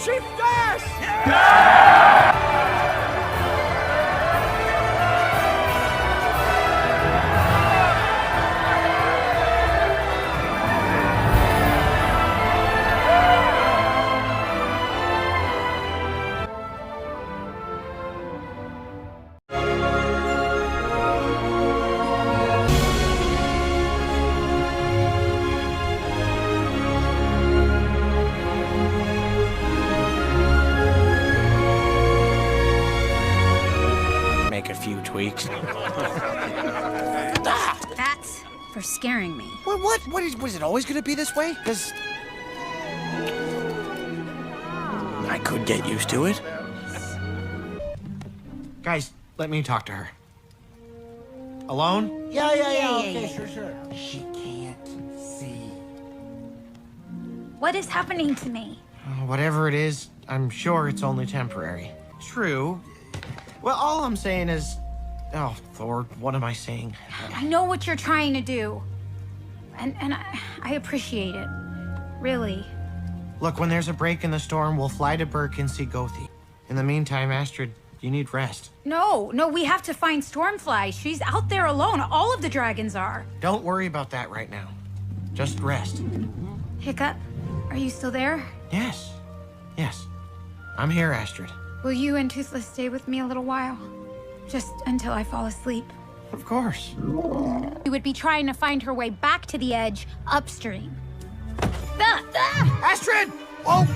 Shift dash! Make a few tweaks. That's for scaring me. Was it always gonna be this way? Because I could get used to it. Guys, let me talk to her. Alone? Yeah. Okay, sure. She can't see. What is happening to me? Whatever it is, I'm sure it's only temporary. True. Well, all I'm saying is... Oh, Thor, what am I saying? I know what you're trying to do. And I appreciate it. Really. Look, when there's a break in the storm, we'll fly to Burke and see Gothi. In the meantime, Astrid, you need rest. No, we have to find Stormfly. She's out there alone. All of the dragons are. Don't worry about that right now. Just rest. Hiccup, are you still there? Yes. I'm here, Astrid. Will you and Toothless stay with me a little while? Just until I fall asleep. Of course. We would be trying to find her way back to the edge upstream. Astrid! Oh!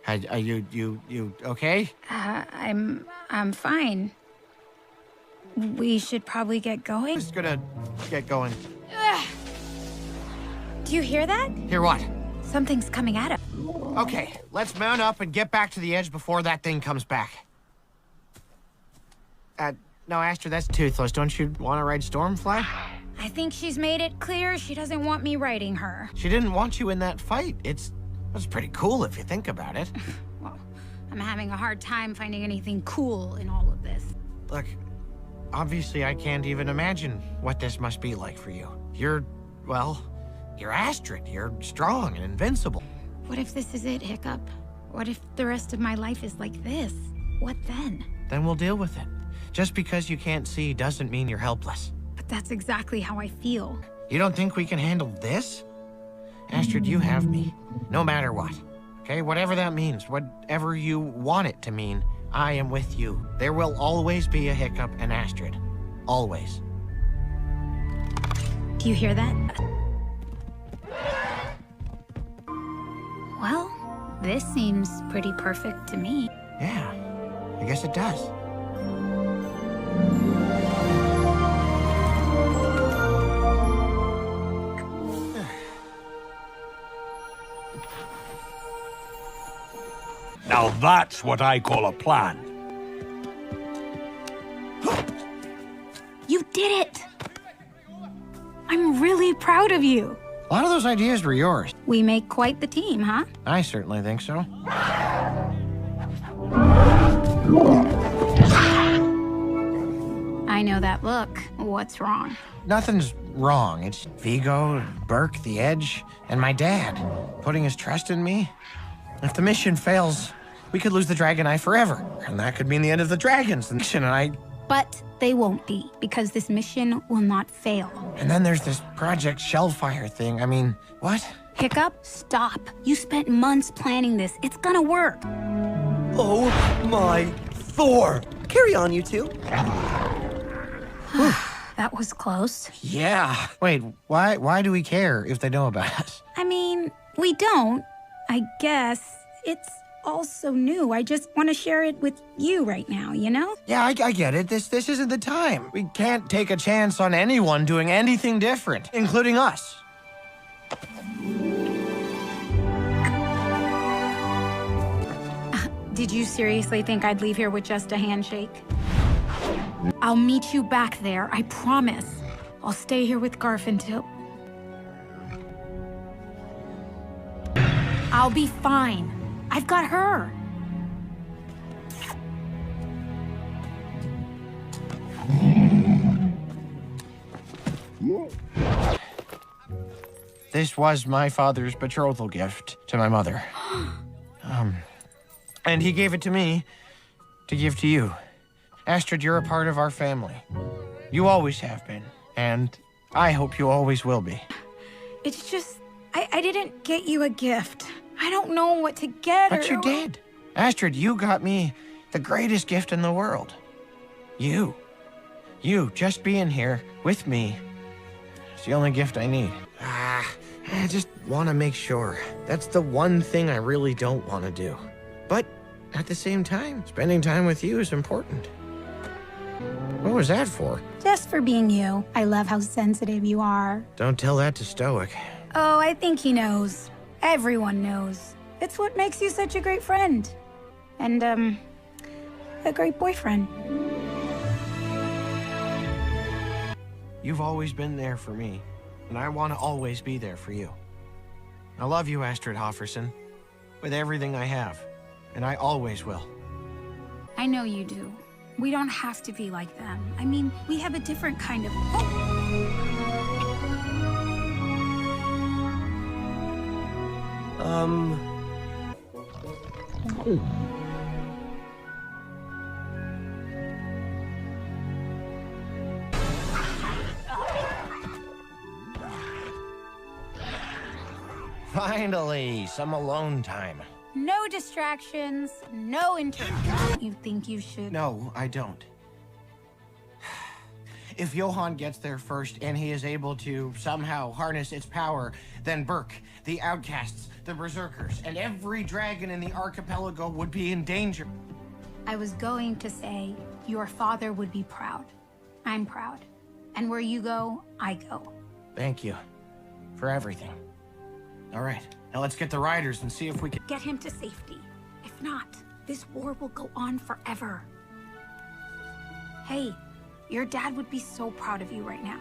Are you okay? I'm fine. We should probably get going. Just gonna get going. Do you hear that? Hear what? Something's coming at us. Okay, let's mount up and get back to the edge before that thing comes back. No, Astrid, that's Toothless. Don't you want to ride Stormfly? I think she's made it clear she doesn't want me riding her. She didn't want you in that fight. It's pretty cool if you think about it. Well, I'm having a hard time finding anything cool in all of this. Look, obviously I can't even imagine what this must be like for you. You're Astrid. You're strong and invincible. What if this is it, Hiccup? What if the rest of my life is like this? What then? Then we'll deal with it. Just because you can't see doesn't mean you're helpless. But that's exactly how I feel. You don't think we can handle this? Astrid, you have me. No matter what. Okay, whatever that means, whatever you want it to mean, I am with you. There will always be a Hiccup and Astrid. Always. Do you hear that? Well, this seems pretty perfect to me. Yeah, I guess it does. Now that's what I call a plan. You did it! I'm really proud of you. A lot of those ideas were yours. We make quite the team, huh? I certainly think so. I know that look. What's wrong? Nothing's wrong. It's Vigo, Burke, the Edge, and my dad putting his trust in me. If the mission fails, we could lose the Dragon Eye forever. And that could mean the end of the dragons. The mission and I... But they won't be, because this mission will not fail. And then there's this Project Shellfire thing. I mean, what? Hiccup, stop. You spent months planning this. It's gonna work. Oh my Thor! Carry on, you two. That was close. Yeah. Wait, why do we care if they know about us? I mean, we don't. I guess it's all so new. I just want to share it with you right now, you know? Yeah, I get it. This isn't the time. We can't take a chance on anyone doing anything different, including us. Did you seriously think I'd leave here with just a handshake? I'll meet you back there, I promise. I'll stay here with Garf until... I'll be fine. I've got her. This was my father's betrothal gift to my mother. And he gave it to me to give to you. Astrid, you're a part of our family. You always have been, and I hope you always will be. It's just, I didn't get you a gift. I don't know what to get. But you did. Astrid, you got me the greatest gift in the world. You. You just being here with me. It's the only gift I need. I just want to make sure. That's the one thing I really don't want to do. But at the same time, spending time with you is important. What was that for? Just for being you. I love how sensitive you are. Don't tell that to Stoic. Oh, I think he knows. Everyone knows. It's what makes you such a great friend. And, a great boyfriend. You've always been there for me, and I want to always be there for you. I love you, Astrid Hofferson, with everything I have, and I always will. I know you do. We don't have to be like them. I mean, we have a different kind of... Finally, some alone time. No distractions, no interruptions. You think you should... No, I don't. If Johann gets there first and he is able to somehow harness its power, then Burke, the outcasts, the berserkers, and every dragon in the archipelago would be in danger. I was going to say, your father would be proud. I'm proud. And where you go, I go. Thank you for everything. All right, now let's get the riders and see if we can... Get him to safety. If not, this war will go on forever. Hey, your dad would be so proud of you right now.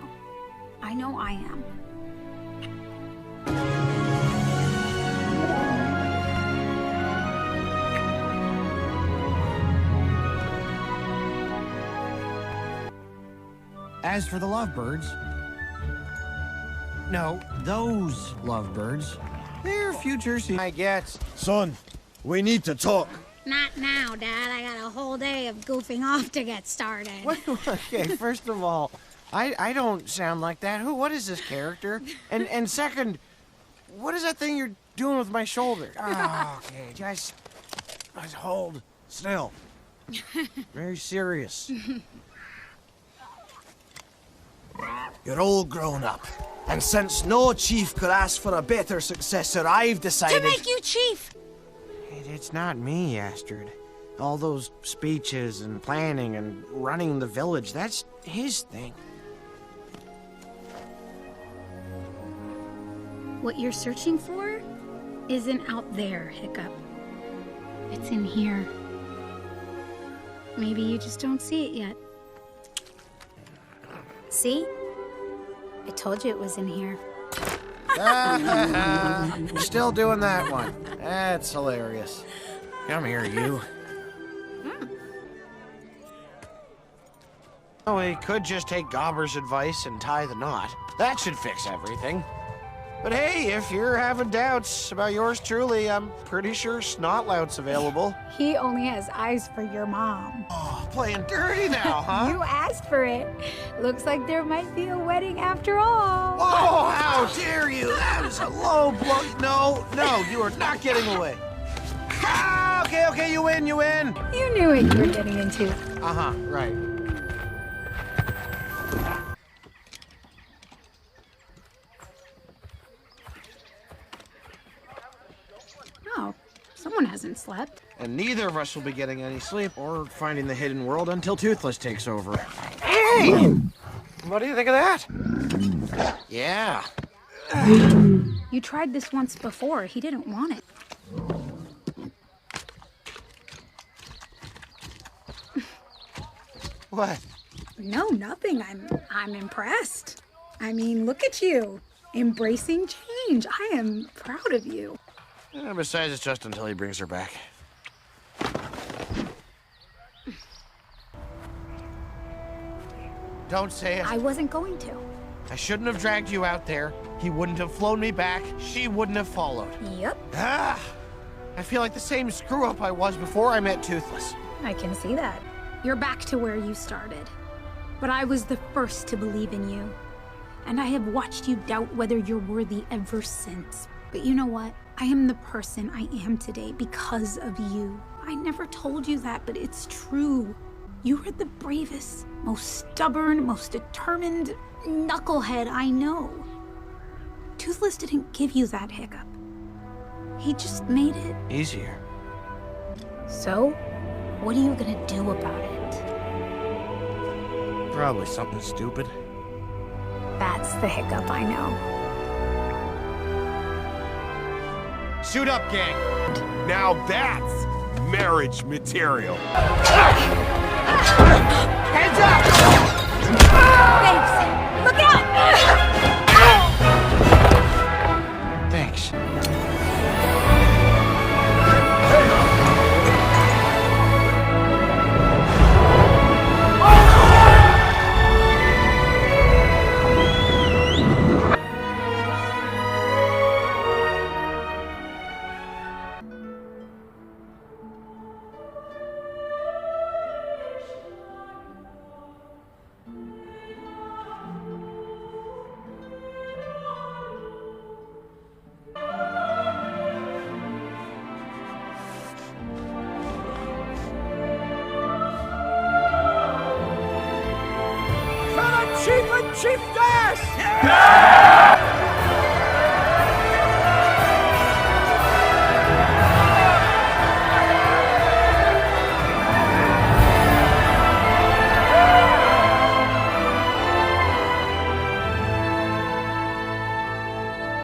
I know I am. As for the lovebirds... No, those lovebirds. Their futures, I guess. Son, we need to talk. Not now, Dad. I got a whole day of goofing off to get started. Okay, first of all, I don't sound like that. What is this character? And second, what is that thing you're doing with my shoulder? Oh, okay, just hold still. Very serious. You're all grown up. And since no chief could ask for a better successor, I've decided... To make you chief! It's not me, Astrid. All those speeches and planning and running the village, that's his thing. What you're searching for isn't out there, Hiccup. It's in here. Maybe you just don't see it yet. See? I told you it was in here. Still doing that one. That's hilarious. Come here, you. Oh, we could just take Gobber's advice and tie the knot. That should fix everything. But hey, if you're having doubts about yours truly, I'm pretty sure Snotlout's available. He only has eyes for your mom. Oh, playing dirty now, huh? You asked for it. Looks like there might be a wedding after all. Oh, how dare you! That is a low blow. No, you are not getting away. Ah, okay, you win. You knew what you were getting into. Uh-huh, right. Oh, someone hasn't slept. And neither of us will be getting any sleep or finding the hidden world until Toothless takes over. Hey! What do you think of that? Yeah. You tried this once before. He didn't want it. What? No, nothing. I'm impressed. I mean, look at you. Embracing change. I am proud of you. Besides, it's just until he brings her back. Don't say it. I wasn't going to. I shouldn't have dragged you out there. He wouldn't have flown me back. She wouldn't have followed. Yep, Ah! I feel like the same screw-up I was before I met Toothless. I can see that. You're back to where you started. But I was the first to believe in you. And I have watched you doubt whether you're worthy ever since. But you know what? I am the person I am today because of you. I never told you that, but it's true. You are the bravest, most stubborn, most determined knucklehead I know. Toothless didn't give you that hiccup. He just made it Easier. So, what are you gonna do about it? Probably something stupid. That's the hiccup I know. Suit up, gang. Now that's marriage material. Hands up! Thanks! Look out! Thanks. Chief and Chiefess!